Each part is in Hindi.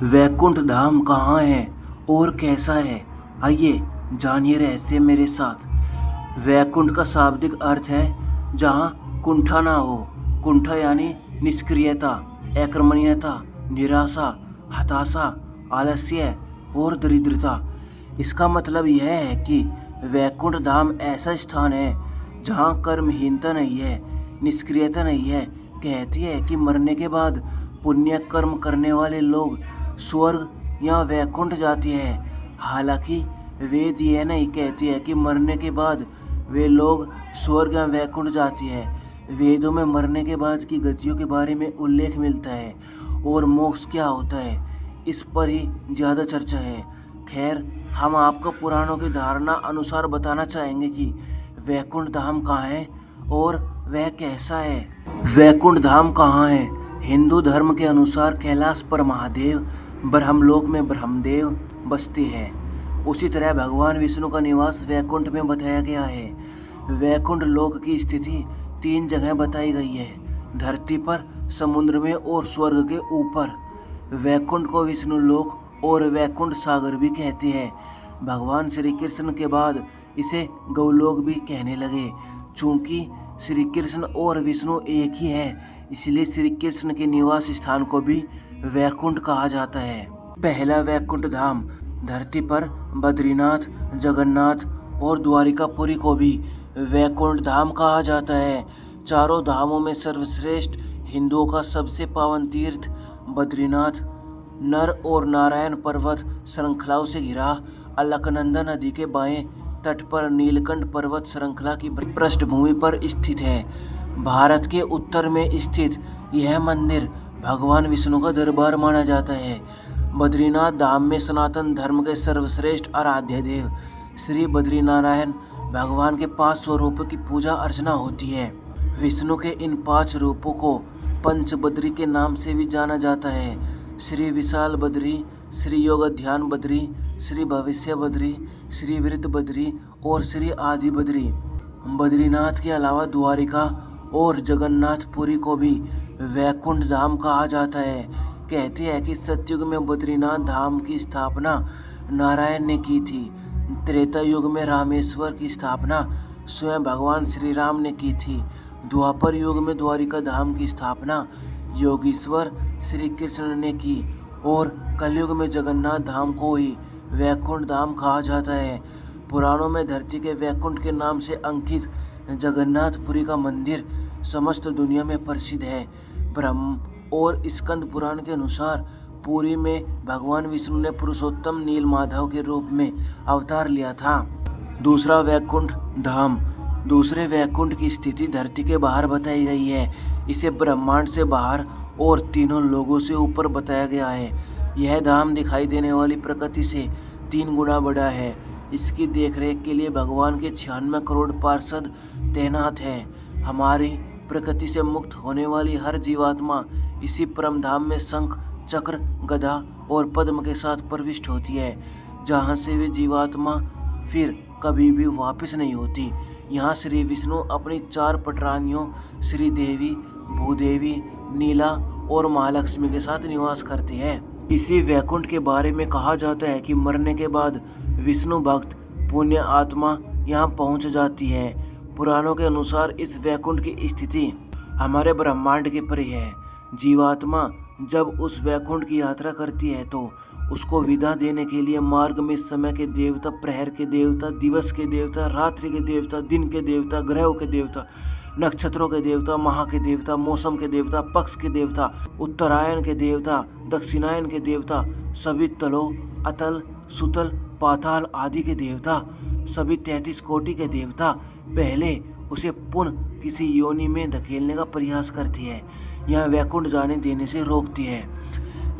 वैकुंठ धाम कहाँ है और कैसा है? आइए जानिए रहस्य मेरे साथ। वैकुंठ का शाब्दिक अर्थ है जहाँ कुंठा ना हो। कुंठा यानी निष्क्रियता, अकर्मण्यता, निराशा, हताशा, आलस्य और दरिद्रता। इसका मतलब यह है कि वैकुंठ धाम ऐसा स्थान है जहाँ कर्महीनता नहीं है, निष्क्रियता नहीं है। कहती है कि मरने के बाद पुण्य कर्म करने वाले लोग स्वर्ग या वैकुंठ जाते हैं। हालांकि वेद यह नहीं कहती है कि मरने के बाद वे लोग स्वर्ग या वैकुंठ जाते हैं। वेदों में मरने के बाद की गतियों के बारे में उल्लेख मिलता है और मोक्ष क्या होता है इस पर ही ज़्यादा चर्चा है। खैर, हम आपको पुराणों की धारणा अनुसार बताना चाहेंगे कि वैकुंठ धाम कहाँ है और वह कैसा है। वैकुंठ धाम कहाँ है? हिंदू धर्म के अनुसार कैलाश पर महादेव, ब्रह्मलोक में ब्रह्मदेव बसते हैं। उसी तरह भगवान विष्णु का निवास वैकुंठ में बताया गया है। वैकुंठ लोक की स्थिति 3 जगह बताई गई है: धरती पर, समुद्र में और स्वर्ग के ऊपर। वैकुंठ को विष्णु लोक और वैकुंठ सागर भी कहते हैं। भगवान श्री कृष्ण के बाद इसे गौलोक भी कहने लगे। चूंकि श्री कृष्ण और विष्णु एक ही है, इसलिए श्री कृष्ण के निवास स्थान को भी वैकुंठ कहा जाता है। पहला वैकुंठ धाम धरती पर बद्रीनाथ, जगन्नाथ और द्वारिकापुरी को भी वैकुंठ धाम कहा जाता है। चारों धामों में सर्वश्रेष्ठ, हिंदुओं का सबसे पावन तीर्थ बद्रीनाथ नर और नारायण पर्वत श्रृंखलाओं से घिरा अलकनंदा नदी के बाएं तट पर नीलकंठ पर्वत श्रृंखला की पृष्ठभूमि पर स्थित है। भारत के उत्तर में स्थित यह मंदिर भगवान विष्णु का दरबार माना जाता है। बद्रीनाथ धाम में सनातन धर्म के सर्वश्रेष्ठ आराध्य देव श्री बद्रीनारायण भगवान के 5 स्वरूपों की पूजा अर्चना होती है। विष्णु के इन 5 रूपों को पंचबद्री के नाम से भी जाना जाता है: श्री विशाल बद्री, श्री योग ध्यान बद्री, श्री भविष्य बद्री, श्री वृद्ध बद्री और श्री आदि बद्री। बद्रीनाथ के अलावा द्वारिका और जगन्नाथपुरी को भी वैकुंठ धाम कहा जाता है। कहते हैं कि सतयुग में बद्रीनाथ धाम की स्थापना नारायण ने की थी। त्रेता युग में रामेश्वर की स्थापना स्वयं भगवान श्री राम ने की थी। द्वापर युग में द्वारिका धाम की स्थापना योगीश्वर श्री कृष्ण ने की और कलयुग में जगन्नाथ धाम को ही वैकुंठ धाम कहा जाता है। पुराणों में धरती के वैकुंठ के नाम से अंकित जगन्नाथपुरी का मंदिर समस्त दुनिया में प्रसिद्ध है। ब्रह्म और स्कंद पुराण के अनुसार पुरी में भगवान विष्णु ने पुरुषोत्तम नील माधव के रूप में अवतार लिया था। दूसरा वैकुंठ धाम, दूसरे वैकुंठ की स्थिति धरती के बाहर बताई गई है। इसे ब्रह्मांड से बाहर और तीनों लोगों से ऊपर बताया गया है। यह धाम दिखाई देने वाली प्रकृति से 3 गुना बड़ा है। इसकी देखरेख के लिए भगवान के 96 करोड़ पार्षद तैनात हैं। हमारी प्रकृति से मुक्त होने वाली हर जीवात्मा इसी परम धाम में शंख, चक्र, गदा और पद्म के साथ प्रविष्ट होती है, जहाँ से वे जीवात्मा फिर कभी भी वापस नहीं होती। यहाँ श्री विष्णु अपनी 4 पटरानियों श्री देवी, भूदेवी, नीला और महालक्ष्मी के साथ निवास करते हैं। इसी वैकुंठ के बारे में कहा जाता है कि मरने के बाद विष्णु भक्त पुण्य आत्मा यहाँ पहुँच जाती है। पुराणों के अनुसार इस वैकुंठ की स्थिति हमारे ब्रह्मांड के परे है। जीवात्मा जब उस वैकुंठ की यात्रा करती है तो उसको विदा देने के लिए मार्ग में समय के देवता, प्रहर के देवता, दिवस के देवता, रात्रि के देवता, दिन के देवता, ग्रहों के देवता, नक्षत्रों के देवता, माह के देवता, मौसम के देवता, पक्ष के देवता, उत्तरायण के देवता, दक्षिणायन के देवता, सभी तलों, अतल, सुतल, पाताल आदि के देवता, सभी 33 कोटि के देवता पहले उसे पुनः किसी योनि में धकेलने का प्रयास करती है या वैकुंठ जाने देने से रोकती है।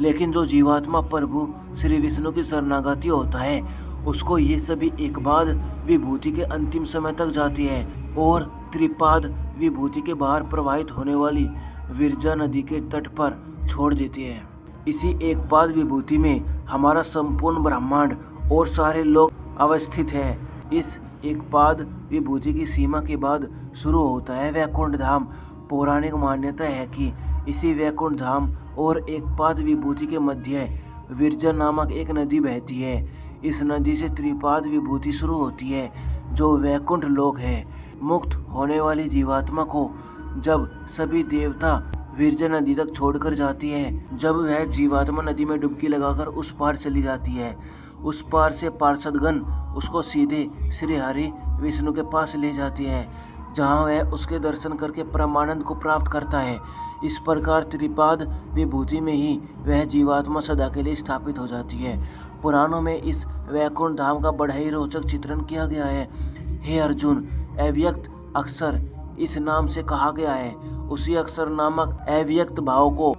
लेकिन जो जीवात्मा प्रभु श्री विष्णु की शरणागति होता है उसको ये सभी एक बाद विभूति के अंतिम समय तक जाती है और त्रिपाद विभूति के बाहर प्रवाहित होने वाली विरजा नदी के तट पर छोड़ देती है। इसी एक पाद विभूति में हमारा संपूर्ण ब्रह्मांड और सारे लोग अवस्थित है। इस एक पाद विभूति की सीमा के बाद शुरू होता है वैकुंठ धाम। पौराणिक मान्यता है कि इसी वैकुंठ धाम और एक पाद विभूति के मध्य विरजन नामक एक नदी बहती है। इस नदी से त्रिपाद विभूति शुरू होती है, जो वैकुंठ लोक है। मुक्त होने वाली जीवात्मा को जब सभी देवता विरजन नदी तक छोड़कर जाती है, जब वह जीवात्मा नदी में डुबकी लगाकर उस पार चली जाती है, उस पार से पार्षदगण उसको सीधे श्री हरि विष्णु के पास ले जाती है, जहाँ वह उसके दर्शन करके परमानंद को प्राप्त करता है। इस प्रकार त्रिपाद विभूति में ही वह जीवात्मा सदा के लिए स्थापित हो जाती है। पुराणों में इस वैकुंठ धाम का बड़ा ही रोचक चित्रण किया गया है। हे अर्जुन, अव्यक्त अक्षर इस नाम से कहा गया है। उसी अक्षर नामक अव्यक्त भाव को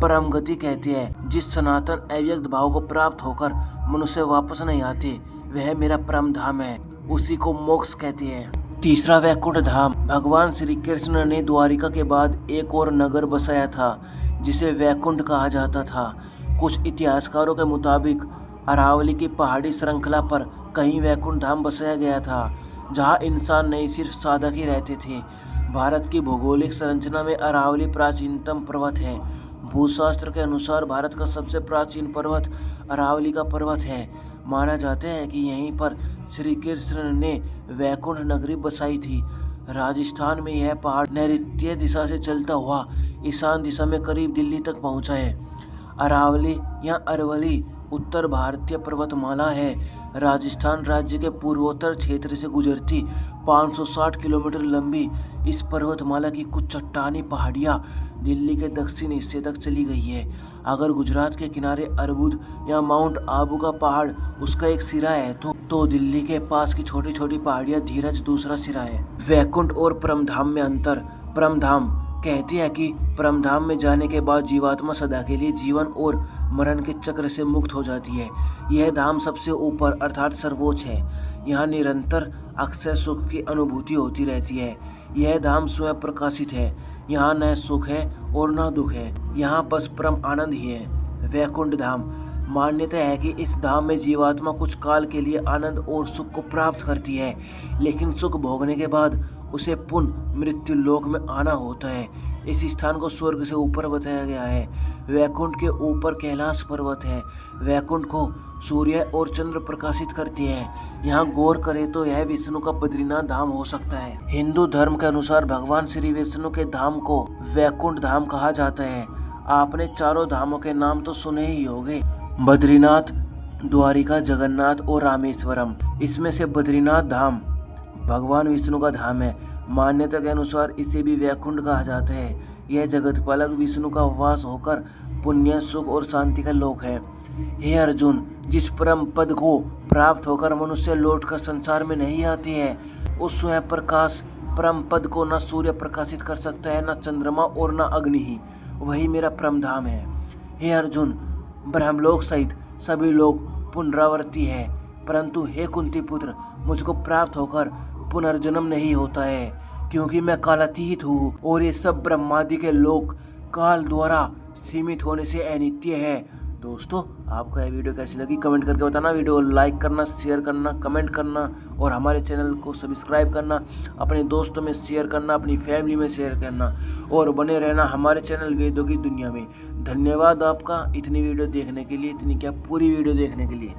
परम गति कहते हैं। जिस सनातन अव्यक्त भाव को प्राप्त होकर मनुष्य वापस नहीं आते, वह मेरा परम धाम है। उसी को मोक्ष कहते हैं। तीसरा वैकुंठ धाम। भगवान श्री कृष्ण ने द्वारिका के बाद एक और नगर बसाया था, जिसे वैकुंठ कहा जाता था। कुछ इतिहासकारों के मुताबिक अरावली की पहाड़ी श्रृंखला पर कहीं वैकुंठ धाम बसाया गया था, जहां इंसान नहीं सिर्फ साधक ही रहते थे। भारत की भौगोलिक संरचना में अरावली प्राचीनतम पर्वत है। भूशास्त्र के अनुसार भारत का सबसे प्राचीन पर्वत अरावली का पर्वत है। माना जाता है कि यहीं पर श्री कृष्ण ने वैकुंठ नगरी बसाई थी। राजस्थान में यह पहाड़ नैऋत्य दिशा से चलता हुआ ईशान दिशा में करीब दिल्ली तक पहुंचा है। अरावली या अरवली उत्तर भारतीय पर्वतमाला है। राजस्थान राज्य के पूर्वोत्तर क्षेत्र से गुजरती 560 किलोमीटर लंबी इस पर्वतमाला की कुछ चट्टानी पहाड़ियाँ दिल्ली के दक्षिण हिस्से तक चली गई है। अगर गुजरात के किनारे अरबुद या माउंट आबू का पहाड़ उसका एक सिरा है, तो दिल्ली के पास की छोटी छोटी पहाड़ियाँ धीरज दूसरा सिरा है। वैकुंठ और परमधाम में अंतर। परमधाम कहते हैं कि परमधाम में जाने के बाद जीवात्मा सदा के लिए जीवन और मरण के चक्र से मुक्त हो जाती है। यह धाम सबसे ऊपर अर्थात सर्वोच्च है। यहाँ निरंतर अक्षय सुख की अनुभूति होती रहती है। यह धाम स्वयं प्रकाशित है। यहाँ न सुख है और न दुख है, यहाँ बस परम आनंद ही है। वैकुंठ धाम। मान्यता है कि इस धाम में जीवात्मा कुछ काल के लिए आनंद और सुख को प्राप्त करती है, लेकिन सुख भोगने के बाद उसे पुनः मृत्यु लोक में आना होता है। इस स्थान को स्वर्ग से ऊपर बताया गया है। वैकुंठ के ऊपर कैलाश पर्वत है। वैकुंठ को सूर्य और चंद्र प्रकाशित करती हैं। यहाँ गौर करें तो यह विष्णु का बद्रीनाथ धाम हो सकता है। हिंदू धर्म के अनुसार भगवान श्री विष्णु के धाम को वैकुंठ धाम कहा जाता है। आपने चारों धामों के नाम तो सुने ही होंगे, बद्रीनाथ, द्वारिका, जगन्नाथ और रामेश्वरम। इसमें से बद्रीनाथ धाम भगवान विष्णु का धाम है। मान्यता के अनुसार इसे भी वैकुंठ कहा जाता है। यह जगतपालक विष्णु का वास होकर पुण्य, सुख और शांति का लोक है। हे अर्जुन, जिस परम पद को प्राप्त होकर मनुष्य लौटकर संसार में नहीं आते हैं, उस स्वयं प्रकाश परम पद को न सूर्य प्रकाशित कर सकता है, न चंद्रमा और न अग्नि ही। वही मेरा परम धाम है। हे अर्जुन, ब्रह्मलोक सहित सभी लोग पुनरावर्ती है, परंतु हे कुंती पुत्र, मुझको प्राप्त होकर पुनर्जन्म नहीं होता है, क्योंकि मैं कालातीत हूँ और ये सब ब्रह्मादि के लोक काल द्वारा सीमित होने से अनित्य है। दोस्तों, आपको यह वीडियो कैसी लगी कमेंट करके बताना। वीडियो को लाइक करना, शेयर करना, कमेंट करना और हमारे चैनल को सब्सक्राइब करना। अपने दोस्तों में शेयर करना, अपनी फैमिली में शेयर करना और बने रहना हमारे चैनल वेदों की दुनिया में। धन्यवाद आपका इतनी वीडियो देखने के लिए, इतनी क्या पूरी वीडियो देखने के लिए।